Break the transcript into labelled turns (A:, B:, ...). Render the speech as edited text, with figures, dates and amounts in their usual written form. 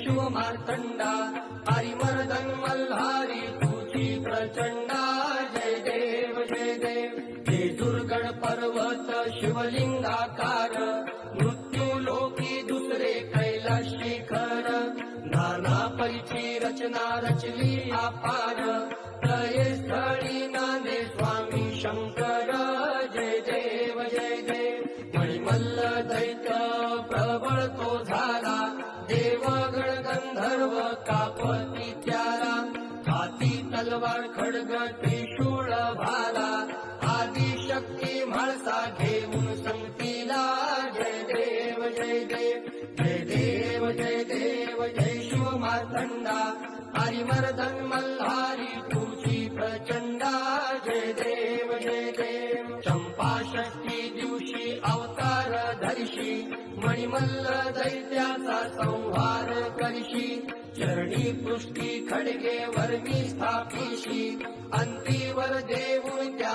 A: शिव मार्तंडा हरिमर्दन मल्हारी तुझी प्रचंडा जय देव जय देव हे दुर्गण पर्वत शिवलिंगाकार मृत्यू लोकी दुसरे कैलास शिखर नाना पैची रचना रचली अपार तये स्थळी नांदे स्वामी शंकर जय देव जय देव मणिमल्ल दैत्य प्रबळ तो झाला देवगण गंधर्व कापती त्याला हाती तलवार खड्ग त्रिशूळ भाला आदिशक्ती म्हाळसा घेऊन संगतीला जय देव जय देव जय देव जय देव जय शिव मार्तंडा हरिमर्दन मल्हारी तुझी प्रचंडा जय देव जय देव चंपा षष्ठी दिवशी अवतार धरिशी मणिमल्ल दैत्याचा संहार करशी चरणी पृष्ठी खडगे वर्मी स्थापिशी अंतीवर देऊन त्या